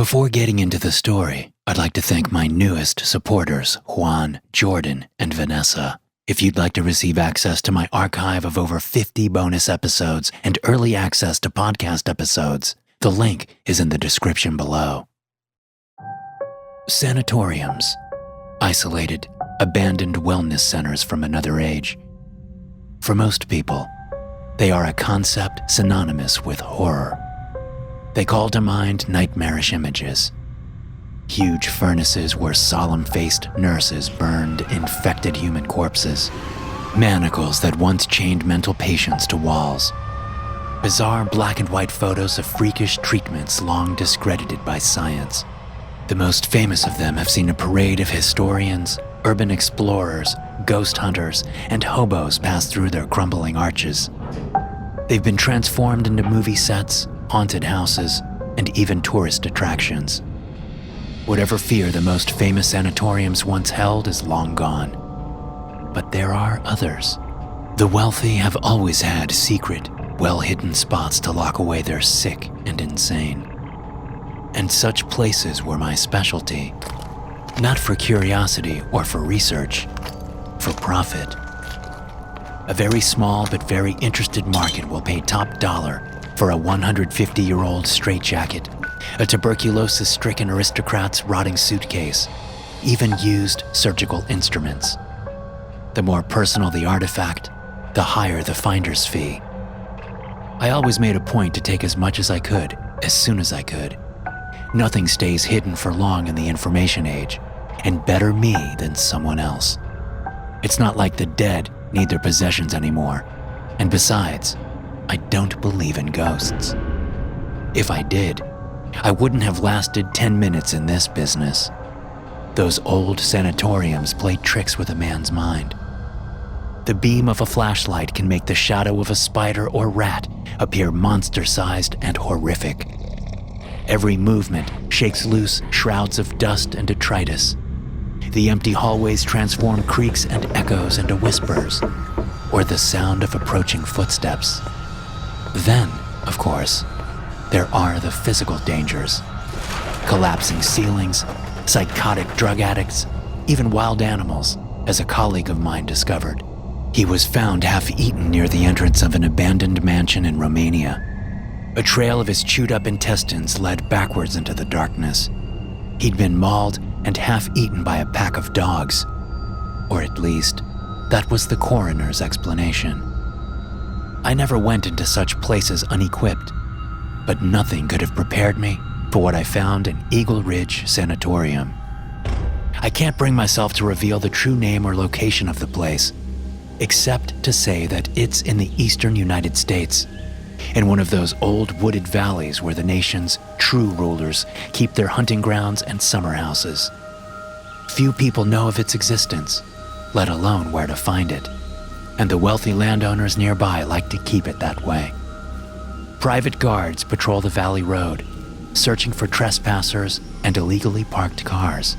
Before getting into the story, I'd like to thank my newest supporters, Juan, Jordan, and Vanessa. If you'd like to receive access to my archive of over 50 bonus episodes and early access to podcast episodes, the link is in the description below. Sanatoriums. Isolated, abandoned wellness centers from another age. For most people, they are a concept synonymous with horror. They call to mind nightmarish images. Huge furnaces where solemn-faced nurses burned infected human corpses. Manacles that once chained mental patients to walls. Bizarre black and white photos of freakish treatments long discredited by science. The most famous of them have seen a parade of historians, urban explorers, ghost hunters, and hobos pass through their crumbling arches. They've been transformed into movie sets, haunted houses, and even tourist attractions. Whatever fear the most famous sanatoriums once held is long gone. But there are others. The wealthy have always had secret, well-hidden spots to lock away their sick and insane. And such places were my specialty. Not for curiosity or for research, for profit. A very small but very interested market will pay top dollar for a 150-year-old straitjacket, a tuberculosis-stricken aristocrat's rotting suitcase, even used surgical instruments. The more personal the artifact, the higher the finder's fee. I always made a point to take as much as I could, as soon as I could. Nothing stays hidden for long in the information age, and better me than someone else. It's not like the dead need their possessions anymore, and besides, I don't believe in ghosts. If I did, I wouldn't have lasted 10 minutes in this business. Those old sanatoriums played tricks with a man's mind. The beam of a flashlight can make the shadow of a spider or rat appear monster-sized and horrific. Every movement shakes loose shrouds of dust and detritus. The empty hallways transform creaks and echoes into whispers, or the sound of approaching footsteps. Then, of course, there are the physical dangers. Collapsing ceilings, psychotic drug addicts, even wild animals, as a colleague of mine discovered. He was found half-eaten near the entrance of an abandoned mansion in Romania. A trail of his chewed-up intestines led backwards into the darkness. He'd been mauled and half-eaten by a pack of dogs. Or at least, that was the coroner's explanation. I never went into such places unequipped, but nothing could have prepared me for what I found in Eagle Ridge Sanatorium. I can't bring myself to reveal the true name or location of the place, except to say that it's in the eastern United States, in one of those old wooded valleys where the nation's true rulers keep their hunting grounds and summer houses. Few people know of its existence, let alone where to find it, and the wealthy landowners nearby like to keep it that way. Private guards patrol the valley road, searching for trespassers and illegally parked cars.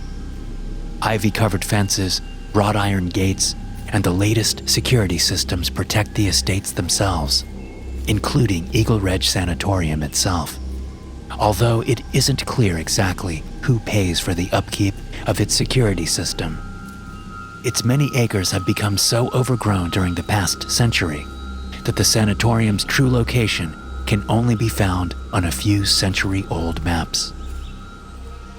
Ivy-covered fences, wrought iron gates, and the latest security systems protect the estates themselves, including Eagle Ridge Sanatorium itself, although it isn't clear exactly who pays for the upkeep of its security system. Its many acres have become so overgrown during the past century that the sanatorium's true location can only be found on a few century-old maps.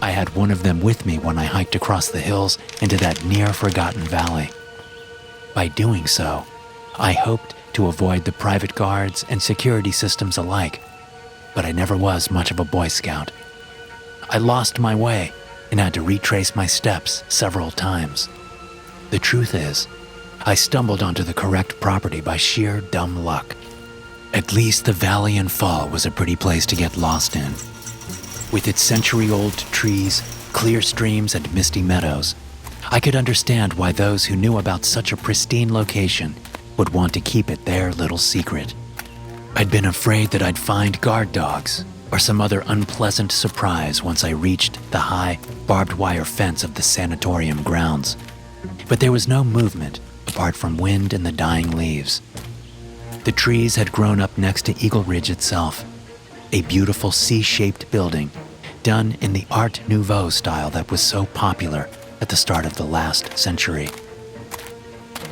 I had one of them with me when I hiked across the hills into that near-forgotten valley. By doing so, I hoped to avoid the private guards and security systems alike, but I never was much of a Boy Scout. I lost my way and had to retrace my steps several times. The truth is, I stumbled onto the correct property by sheer dumb luck. At least the valley and fall was a pretty place to get lost in. With its century-old trees, clear streams, and misty meadows, I could understand why those who knew about such a pristine location would want to keep it their little secret. I'd been afraid that I'd find guard dogs or some other unpleasant surprise once I reached the high, barbed wire fence of the sanatorium grounds. But there was no movement apart from wind and the dying leaves. The trees had grown up next to Eagle Ridge itself, a beautiful C-shaped building done in the Art Nouveau style that was so popular at the start of the last century.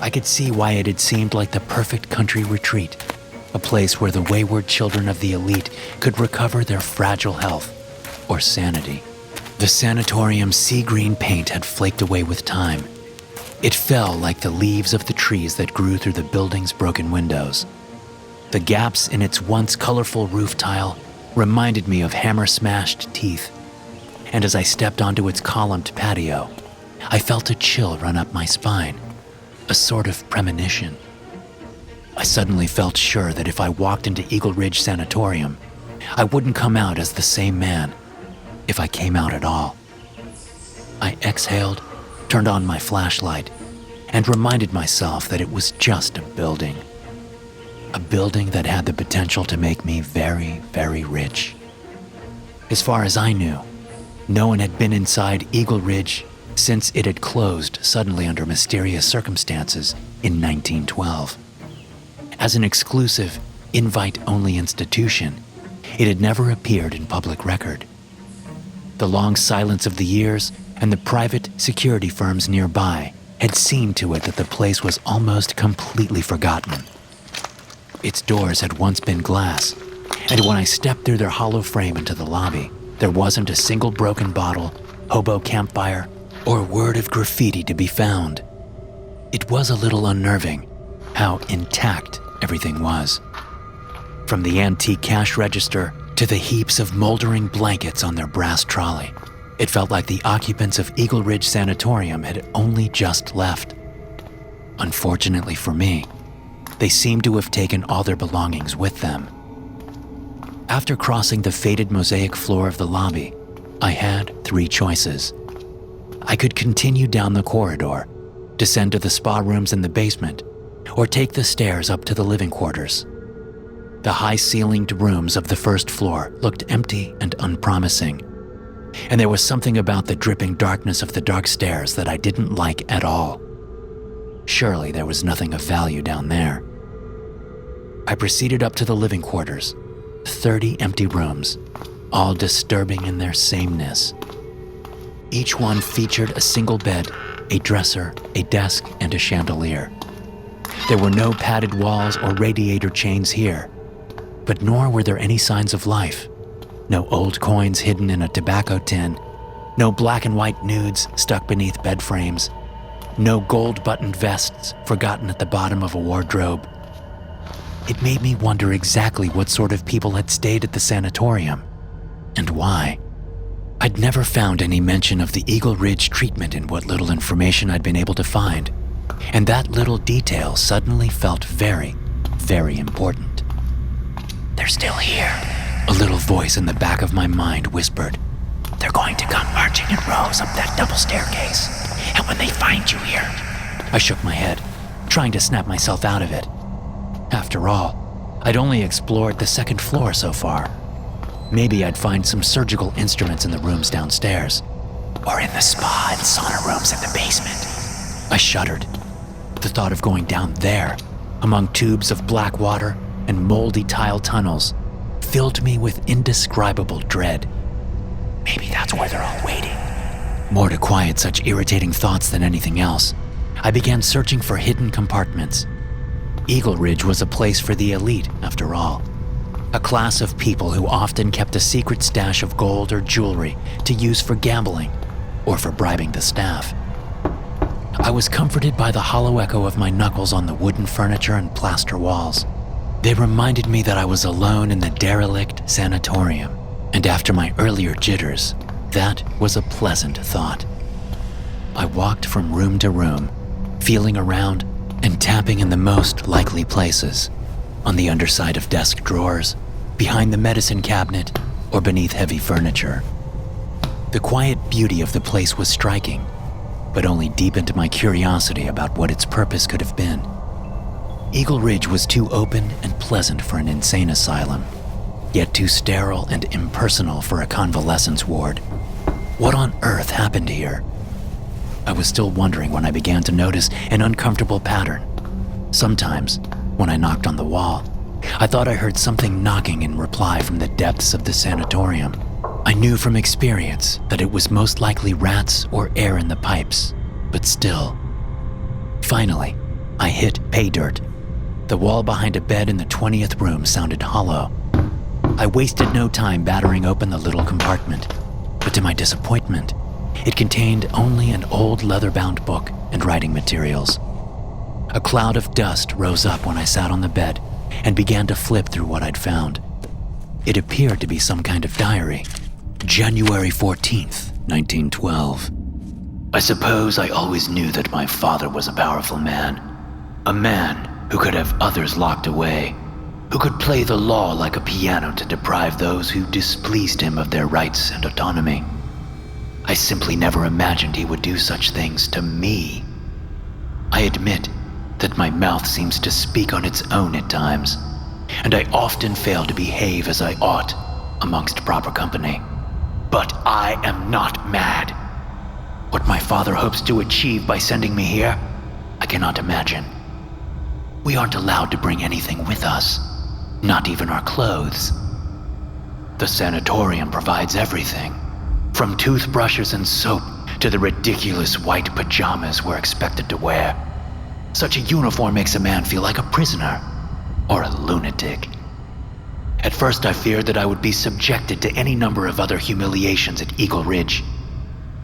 I could see why it had seemed like the perfect country retreat, a place where the wayward children of the elite could recover their fragile health or sanity. The sanatorium's sea green paint had flaked away with time. It fell like the leaves of the trees that grew through the building's broken windows. The gaps in its once colorful roof tile reminded me of hammer-smashed teeth, and as I stepped onto its columned patio, I felt a chill run up my spine, a sort of premonition. I suddenly felt sure that if I walked into Eagle Ridge Sanatorium, I wouldn't come out as the same man, if I came out at all. I exhaled, turned on my flashlight, and reminded myself that it was just a building. A building that had the potential to make me very, very rich. As far as I knew, no one had been inside Eagle Ridge since it had closed suddenly under mysterious circumstances in 1912. As an exclusive, invite-only institution, it had never appeared in public record. The long silence of the years and the private security firms nearby had seen to it that the place was almost completely forgotten. Its doors had once been glass, and when I stepped through their hollow frame into the lobby, there wasn't a single broken bottle, hobo campfire, or word of graffiti to be found. It was a little unnerving how intact everything was. From the antique cash register to the heaps of moldering blankets on their brass trolley, it felt like the occupants of Eagle Ridge Sanatorium had only just left. Unfortunately for me, they seemed to have taken all their belongings with them. After crossing the faded mosaic floor of the lobby, I had 3 choices. I could continue down the corridor, descend to the spa rooms in the basement, or take the stairs up to the living quarters. The high-ceilinged rooms of the first floor looked empty and unpromising, and there was something about the dripping darkness of the dark stairs that I didn't like at all. Surely there was nothing of value down there. I proceeded up to the living quarters, 30 empty rooms, all disturbing in their sameness. Each one featured a single bed, a dresser, a desk, and a chandelier. There were no padded walls or radiator chains here, but nor were there any signs of life. No old coins hidden in a tobacco tin, no black and white nudes stuck beneath bed frames, no gold-buttoned vests forgotten at the bottom of a wardrobe. It made me wonder exactly what sort of people had stayed at the sanatorium, and why. I'd never found any mention of the Eagle Ridge treatment in what little information I'd been able to find, and that little detail suddenly felt very, very important. "They're still here," a little voice in the back of my mind whispered. "They're going to come marching in rows up that double staircase, and when they find you here..." I shook my head, trying to snap myself out of it. After all, I'd only explored the second floor so far. Maybe I'd find some surgical instruments in the rooms downstairs, or in the spa and sauna rooms in the basement. I shuddered. The thought of going down there, among tubes of black water and moldy tile tunnels, filled me with indescribable dread. Maybe that's where they're all waiting. More to quiet such irritating thoughts than anything else, I began searching for hidden compartments. Eagle Ridge was a place for the elite, after all. A class of people who often kept a secret stash of gold or jewelry to use for gambling or for bribing the staff. I was comforted by the hollow echo of my knuckles on the wooden furniture and plaster walls. They reminded me that I was alone in the derelict sanatorium, and after my earlier jitters, that was a pleasant thought. I walked from room to room, feeling around and tapping in the most likely places, on the underside of desk drawers, behind the medicine cabinet, or beneath heavy furniture. The quiet beauty of the place was striking, but only deepened my curiosity about what its purpose could have been. Eagle Ridge was too open and pleasant for an insane asylum, yet too sterile and impersonal for a convalescence ward. What on earth happened here? I was still wondering when I began to notice an uncomfortable pattern. Sometimes, when I knocked on the wall, I thought I heard something knocking in reply from the depths of the sanatorium. I knew from experience that it was most likely rats or air in the pipes, but still. Finally, I hit pay dirt. The wall behind a bed in the 20th room sounded hollow. I wasted no time battering open the little compartment, but to my disappointment, it contained only an old leather-bound book and writing materials. A cloud of dust rose up when I sat on the bed and began to flip through what I'd found. It appeared to be some kind of diary. January 14th, 1912. I suppose I always knew that my father was a powerful man. A man who could have others locked away, who could play the law like a piano to deprive those who displeased him of their rights and autonomy. I simply never imagined he would do such things to me. I admit that my mouth seems to speak on its own at times, and I often fail to behave as I ought amongst proper company. But I am not mad. What my father hopes to achieve by sending me here, I cannot imagine. We aren't allowed to bring anything with us, not even our clothes. The sanatorium provides everything, from toothbrushes and soap to the ridiculous white pajamas we're expected to wear. Such a uniform makes a man feel like a prisoner or a lunatic. At first I feared that I would be subjected to any number of other humiliations at Eagle Ridge.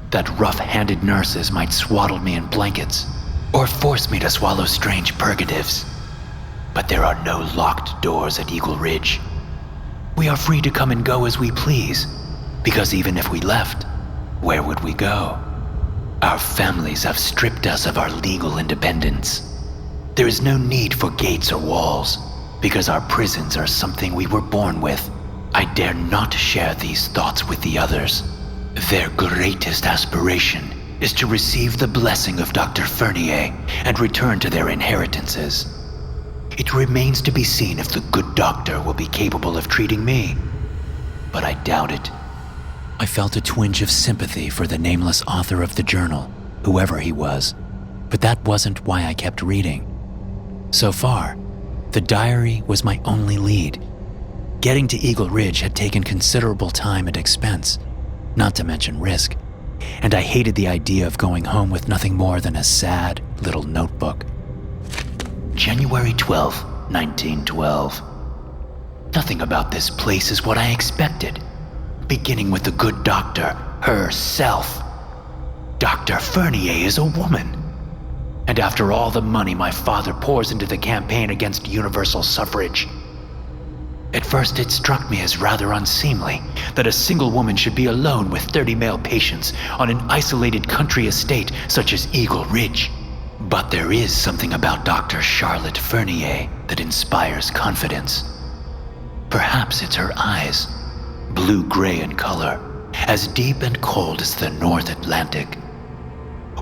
That rough-handed nurses might swaddle me in blankets or force me to swallow strange purgatives. But there are no locked doors at Eagle Ridge. We are free to come and go as we please, because even if we left, where would we go? Our families have stripped us of our legal independence. There is no need for gates or walls, because our prisons are something we were born with. I dare not share these thoughts with the others. Their greatest aspiration is to receive the blessing of Dr. Fernier and return to their inheritances. It remains to be seen if the good doctor will be capable of treating me, but I doubt it. I felt a twinge of sympathy for the nameless author of the journal, whoever he was, but that wasn't why I kept reading. So far, the diary was my only lead. Getting to Eagle Ridge had taken considerable time and expense, not to mention risk, and I hated the idea of going home with nothing more than a sad little notebook. January 12th, 1912. Nothing about this place is what I expected, beginning with the good doctor herself. Dr. Fernier is a woman. And after all the money my father pours into the campaign against universal suffrage, at first it struck me as rather unseemly that a single woman should be alone with 30 male patients on an isolated country estate such as Eagle Ridge. But there is something about Dr. Charlotte Fernier that inspires confidence. Perhaps it's her eyes, blue-gray in color, as deep and cold as the North Atlantic.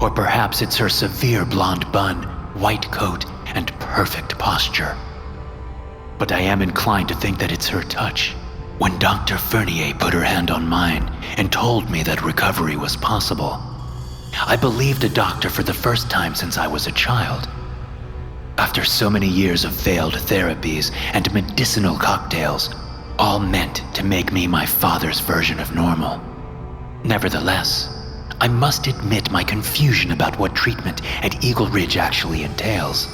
Or perhaps it's her severe blonde bun, white coat, and perfect posture. But I am inclined to think that it's her touch. When Dr. Fernier put her hand on mine and told me that recovery was possible, I believed a doctor for the first time since I was a child. After so many years of failed therapies and medicinal cocktails, all meant to make me my father's version of normal. Nevertheless, I must admit my confusion about what treatment at Eagle Ridge actually entails.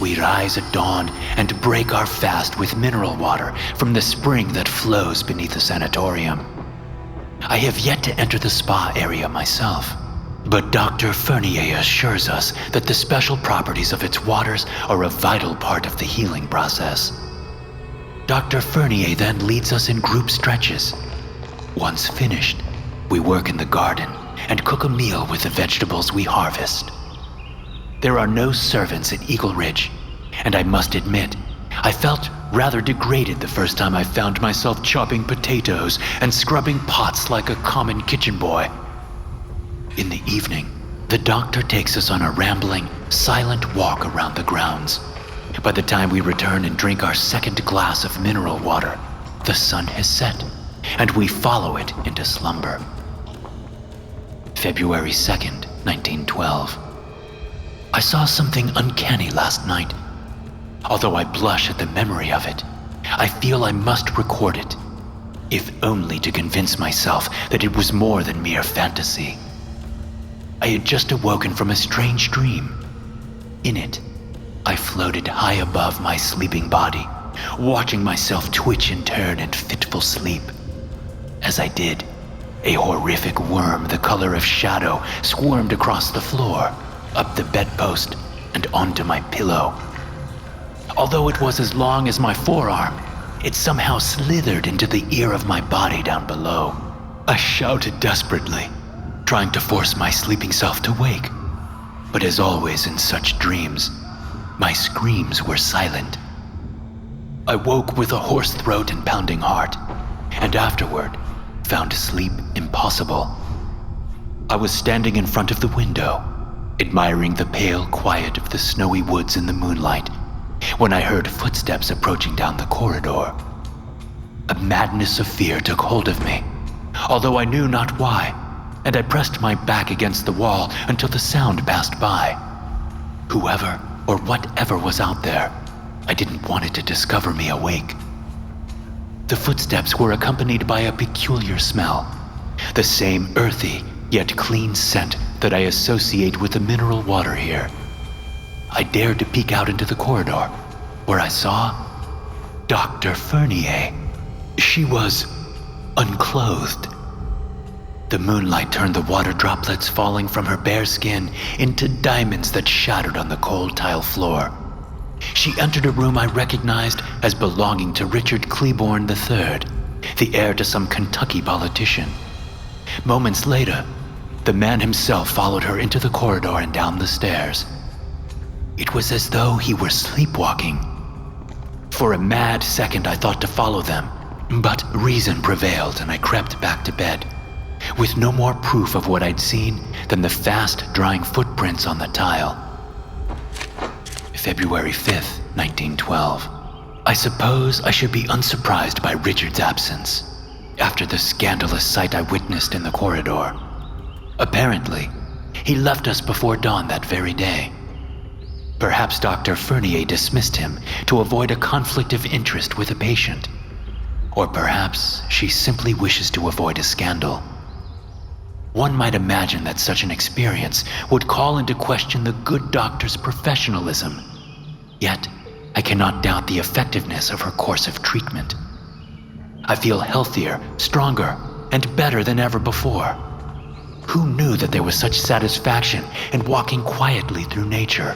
We rise at dawn and break our fast with mineral water from the spring that flows beneath the sanatorium. I have yet to enter the spa area myself, but Dr. Fernier assures us that the special properties of its waters are a vital part of the healing process. Dr. Fernier then leads us in group stretches. Once finished, we work in the garden and cook a meal with the vegetables we harvest. There are no servants at Eagle Ridge, and I must admit, I felt rather degraded the first time I found myself chopping potatoes and scrubbing pots like a common kitchen boy. In the evening, the doctor takes us on a rambling, silent walk around the grounds. By the time we return and drink our second glass of mineral water, the sun has set, and we follow it into slumber. February 2nd, 1912. I saw something uncanny last night. Although I blush at the memory of it, I feel I must record it. if only to convince myself that it was more than mere fantasy. I had just awoken from a strange dream. In it, I floated high above my sleeping body, watching myself twitch and turn in fitful sleep. As I did, a horrific worm the color of shadow squirmed across the floor, up the bedpost, and onto my pillow. Although it was as long as my forearm, it somehow slithered into the ear of my body down below. I shouted desperately, trying to force my sleeping self to wake. But as always in such dreams, my screams were silent. I woke with a hoarse throat and pounding heart, and afterward found sleep impossible. I was standing in front of the window, admiring the pale quiet of the snowy woods in the moonlight, when I heard footsteps approaching down the corridor. A madness of fear took hold of me, although I knew not why, and I pressed my back against the wall until the sound passed by. Whoever or whatever was out there, I didn't want it to discover me awake. The footsteps were accompanied by a peculiar smell, the same earthy yet clean scent that I associate with the mineral water here. I dared to peek out into the corridor, where I saw Dr. Fernier. She was unclothed. The moonlight turned the water droplets falling from her bare skin into diamonds that shattered on the cold tile floor. She entered a room I recognized as belonging to Richard Claiborne III, the heir to some Kentucky politician. Moments later, the man himself followed her into the corridor and down the stairs. It was as though he were sleepwalking. For a mad second I thought to follow them, but reason prevailed and I crept back to bed, with no more proof of what I'd seen than the fast-drying footprints on the tile. February 5th, 1912. I suppose I should be unsurprised by Richard's absence, after the scandalous sight I witnessed in the corridor. Apparently, he left us before dawn that very day. Perhaps Dr. Fernier dismissed him to avoid a conflict of interest with a patient. Or perhaps she simply wishes to avoid a scandal. One might imagine that such an experience would call into question the good doctor's professionalism. Yet, I cannot doubt the effectiveness of her course of treatment. I feel healthier, stronger, and better than ever before. Who knew that there was such satisfaction in walking quietly through nature,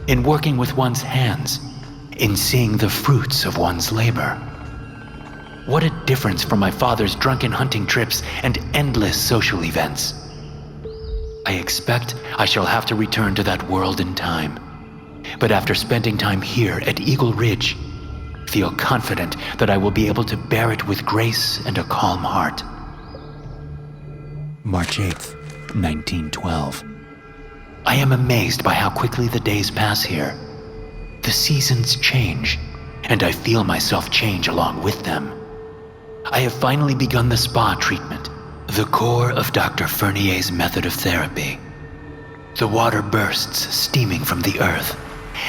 in working with one's hands, in seeing the fruits of one's labor? What a difference from my father's drunken hunting trips and endless social events. I expect I shall have to return to that world in time. But after spending time here at Eagle Ridge, feel confident that I will be able to bear it with grace and a calm heart. March 8th, 1912. I am amazed by how quickly the days pass here. The seasons change, and I feel myself change along with them. I have finally begun the spa treatment, the core of Dr. Fernier's method of therapy. The water bursts, steaming from the earth,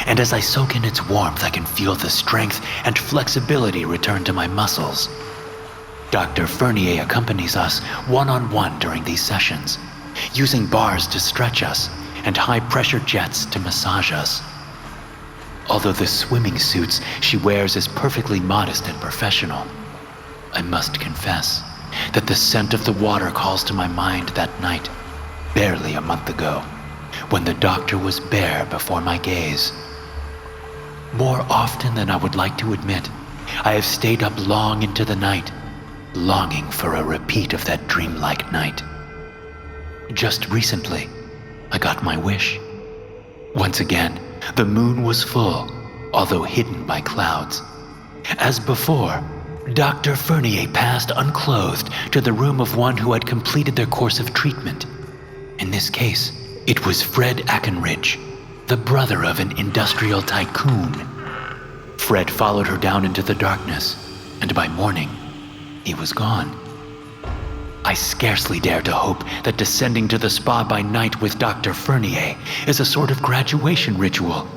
and as I soak in its warmth, I can feel the strength and flexibility return to my muscles. Dr. Fernier accompanies us one-on-one during these sessions, using bars to stretch us and high-pressure jets to massage us. Although the swimming suits she wears is perfectly modest and professional, I must confess that the scent of the water calls to my mind that night, barely a month ago, when the doctor was bare before my gaze. More often than I would like to admit, I have stayed up long into the night, longing for a repeat of that dreamlike night. Just recently, I got my wish. Once again, the moon was full, although hidden by clouds. As before, Dr. Fernier passed unclothed to the room of one who had completed their course of treatment. In this case, it was Fred Ackenridge, the brother of an industrial tycoon. Fred followed her down into the darkness, and by morning, he was gone. I scarcely dare to hope that descending to the spa by night with Dr. Fernier is a sort of graduation ritual,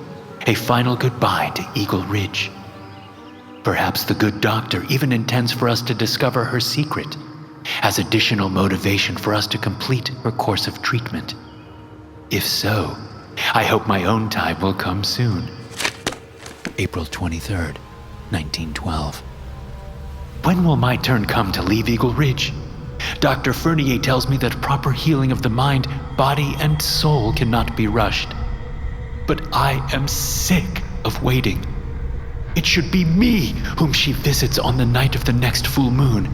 a final goodbye to Eagle Ridge. Perhaps the good doctor even intends for us to discover her secret, as additional motivation for us to complete her course of treatment. If so, I hope my own time will come soon. April 23rd, 1912. When will my turn come to leave Eagle Ridge? Dr. Fernier tells me that proper healing of the mind, body, and soul cannot be rushed. But I am sick of waiting. It should be me whom she visits on the night of the next full moon.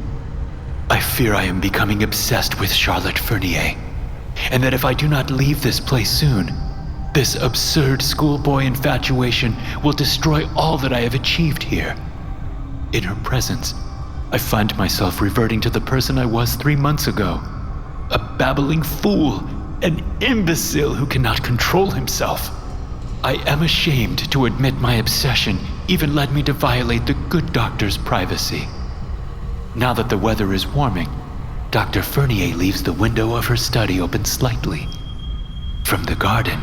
I fear I am becoming obsessed with Charlotte Fernier, and that if I do not leave this place soon, this absurd schoolboy infatuation will destroy all that I have achieved here. In her presence, I find myself reverting to the person I was 3 months ago, a babbling fool, an imbecile who cannot control himself. I am ashamed to admit my obsession even led me to violate the good doctor's privacy. Now that the weather is warming, Dr. Fernier leaves the window of her study open slightly. From the garden,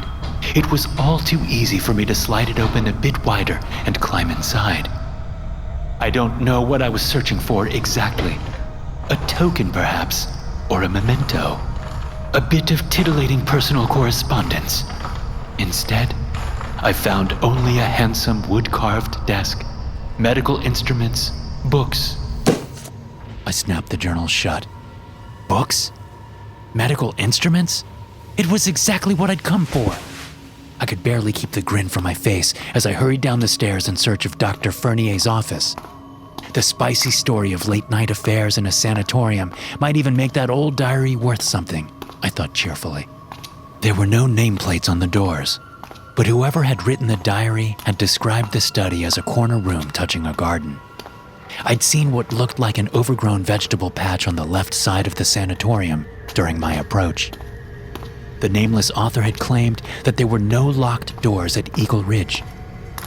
it was all too easy for me to slide it open a bit wider and climb inside. I don't know what I was searching for exactly. A token, perhaps, or a memento. A bit of titillating personal correspondence. Instead, I found only a handsome wood-carved desk, medical instruments, books. I snapped the journal shut. Books? Medical instruments? It was exactly what I'd come for. I could barely keep the grin from my face as I hurried down the stairs in search of Dr. Fernier's office. The spicy story of late-night affairs in a sanatorium might even make that old diary worth something, I thought cheerfully. There were no nameplates on the doors, but whoever had written the diary had described the study as a corner room touching a garden. I'd seen what looked like an overgrown vegetable patch on the left side of the sanatorium during my approach. The nameless author had claimed that there were no locked doors at Eagle Ridge,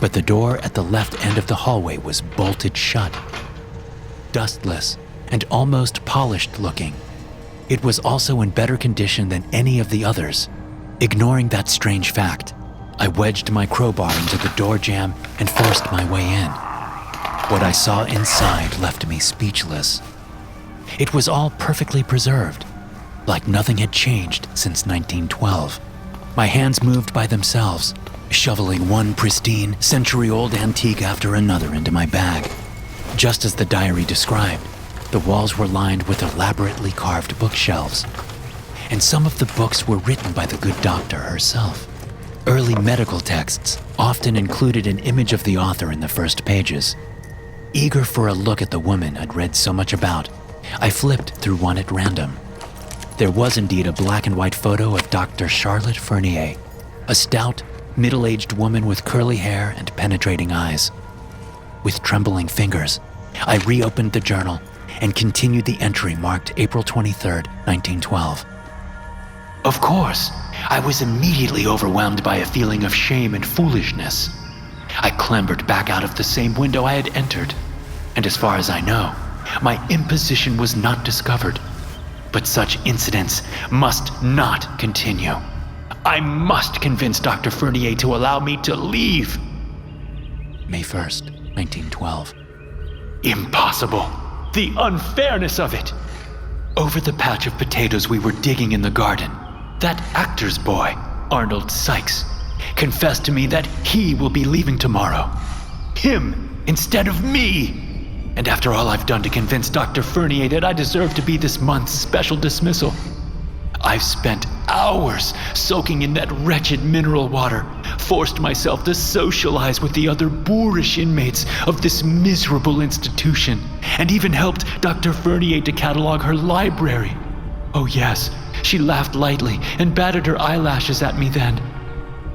but the door at the left end of the hallway was bolted shut. Dustless and almost polished looking, it was also in better condition than any of the others. Ignoring that strange fact, I wedged my crowbar into the door jamb and forced my way in. What I saw inside left me speechless. It was all perfectly preserved, like nothing had changed since 1912. My hands moved by themselves, shoveling one pristine, century-old antique after another into my bag. Just as the diary described, the walls were lined with elaborately carved bookshelves, and some of the books were written by the good doctor herself. Early medical texts often included an image of the author in the first pages. Eager for a look at the woman I'd read so much about, I flipped through one at random. There was indeed a black and white photo of Dr. Charlotte Fernier, a stout, middle-aged woman with curly hair and penetrating eyes. With trembling fingers, I reopened the journal and continued the entry marked April 23rd, 1912. Of course, I was immediately overwhelmed by a feeling of shame and foolishness. I clambered back out of the same window I had entered, and as far as I know, my imposition was not discovered. But such incidents must not continue. I must convince Dr. Fernier to allow me to leave. May 1st, 1912. Impossible. The unfairness of it. Over the patch of potatoes we were digging in the garden, that actor's boy, Arnold Sykes, confessed to me that he will be leaving tomorrow. Him instead of me. And after all I've done to convince Dr. Fernier that I deserve to be this month's special dismissal, I've spent hours soaking in that wretched mineral water, forced myself to socialize with the other boorish inmates of this miserable institution, and even helped Dr. Fernier to catalog her library. Oh yes, she laughed lightly and batted her eyelashes at me then.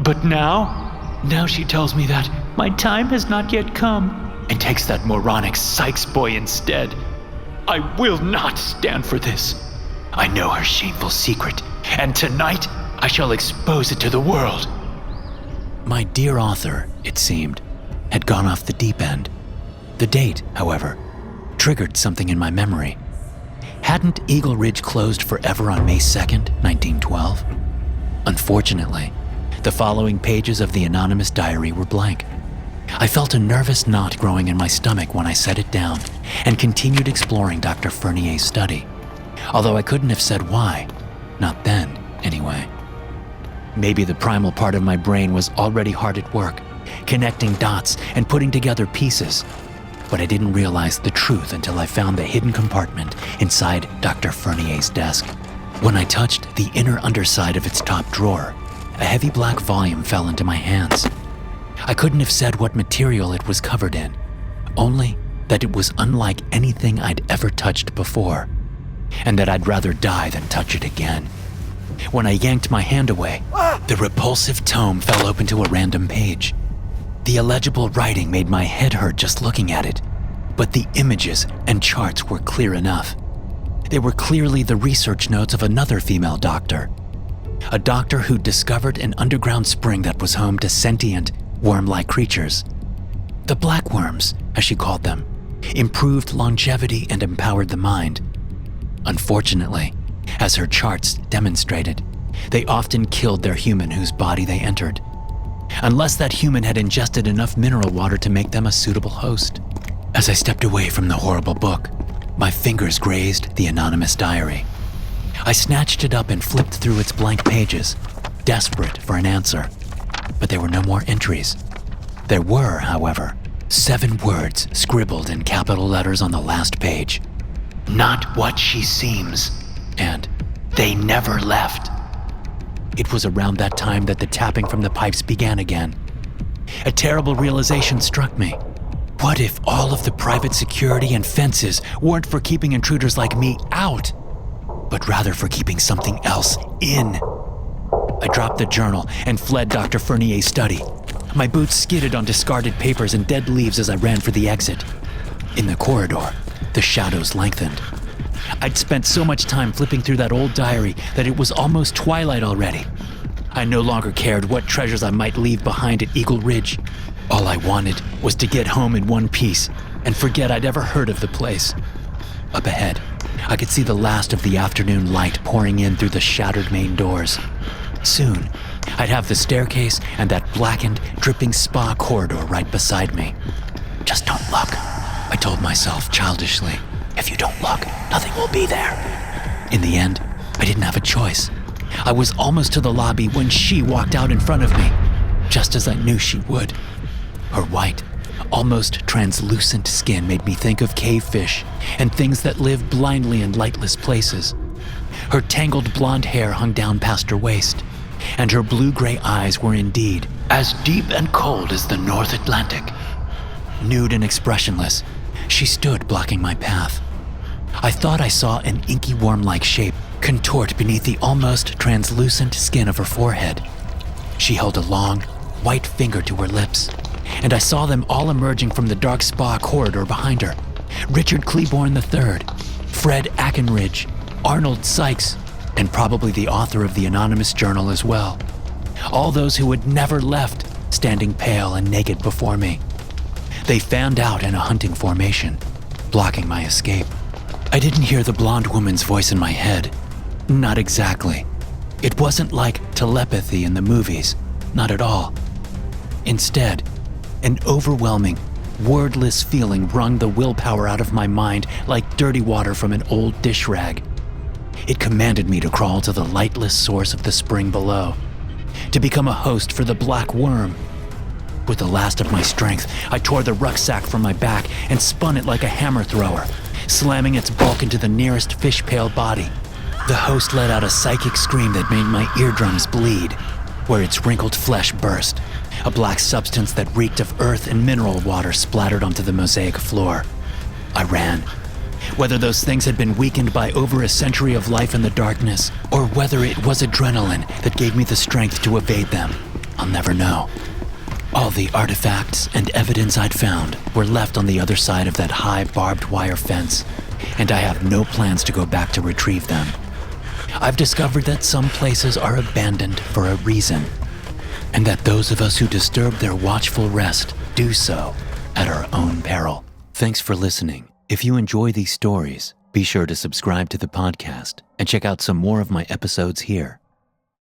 But now she tells me that my time has not yet come, and takes that moronic Sykes boy instead. I will not stand for this. I know her shameful secret, and tonight I shall expose it to the world. My dear author, it seemed, had gone off the deep end. The date, however, triggered something in my memory. Hadn't Eagle Ridge closed forever on May 2nd, 1912? Unfortunately, the following pages of the anonymous diary were blank. I felt a nervous knot growing in my stomach when I set it down and continued exploring Dr. Fernier's study, although I couldn't have said why. Not then, anyway. Maybe the primal part of my brain was already hard at work, connecting dots and putting together pieces, but I didn't realize the truth until I found the hidden compartment inside Dr. Fernier's desk. When I touched the inner underside of its top drawer, a heavy black volume fell into my hands. I couldn't have said what material it was covered in, only that it was unlike anything I'd ever touched before, and that I'd rather die than touch it again. When I yanked my hand away, the repulsive tome fell open to a random page. The illegible writing made my head hurt just looking at it, but the images and charts were clear enough. They were clearly the research notes of another female doctor, a doctor who discovered an underground spring that was home to sentient, worm-like creatures. The black worms, as she called them, improved longevity and empowered the mind. Unfortunately, as her charts demonstrated, they often killed their human whose body they entered, unless that human had ingested enough mineral water to make them a suitable host. As I stepped away from the horrible book, my fingers grazed the anonymous diary. I snatched it up and flipped through its blank pages, desperate for an answer, but there were no more entries. There were, however, 7 words scribbled in capital letters on the last page. "Not what she seems," and "They never left." It was around that time that the tapping from the pipes began again. A terrible realization struck me. What if all of the private security and fences weren't for keeping intruders like me out, but rather for keeping something else in? I dropped the journal and fled Dr. Fernier's study. My boots skidded on discarded papers and dead leaves as I ran for the exit. In the corridor, the shadows lengthened. I'd spent so much time flipping through that old diary that it was almost twilight already. I no longer cared what treasures I might leave behind at Eagle Ridge. All I wanted was to get home in one piece and forget I'd ever heard of the place. Up ahead, I could see the last of the afternoon light pouring in through the shattered main doors. Soon, I'd have the staircase and that blackened, dripping spa corridor right beside me. Just don't look, I told myself childishly. If you don't look, nothing will be there. In the end, I didn't have a choice. I was almost to the lobby when she walked out in front of me, just as I knew she would. Her white, almost translucent skin made me think of cave fish and things that live blindly in lightless places. Her tangled blonde hair hung down past her waist, and her blue-gray eyes were indeed as deep and cold as the North Atlantic. Nude and expressionless, she stood blocking my path. I thought I saw an inky worm-like shape contort beneath the almost translucent skin of her forehead. She held a long, white finger to her lips, and I saw them all emerging from the dark spa corridor behind her. Richard Cleburne III, Fred Ackenridge, Arnold Sykes, and probably the author of the anonymous journal as well. All those who had never left, standing pale and naked before me. They fanned out in a hunting formation, blocking my escape. I didn't hear the blonde woman's voice in my head. Not exactly. It wasn't like telepathy in the movies, not at all. Instead, an overwhelming, wordless feeling wrung the willpower out of my mind like dirty water from an old dish rag. It commanded me to crawl to the lightless source of the spring below, to become a host for the black worm. With the last of my strength, I tore the rucksack from my back and spun it like a hammer thrower, slamming its bulk into the nearest fish-pail body. The host let out a psychic scream that made my eardrums bleed, where its wrinkled flesh burst. A black substance that reeked of earth and mineral water splattered onto the mosaic floor. I ran. Whether those things had been weakened by over a century of life in the darkness, or whether it was adrenaline that gave me the strength to evade them, I'll never know. All the artifacts and evidence I'd found were left on the other side of that high barbed wire fence, and I have no plans to go back to retrieve them. I've discovered that some places are abandoned for a reason, and that those of us who disturb their watchful rest do so at our own peril. Thanks for listening. If you enjoy these stories, be sure to subscribe to the podcast and check out some more of my episodes here.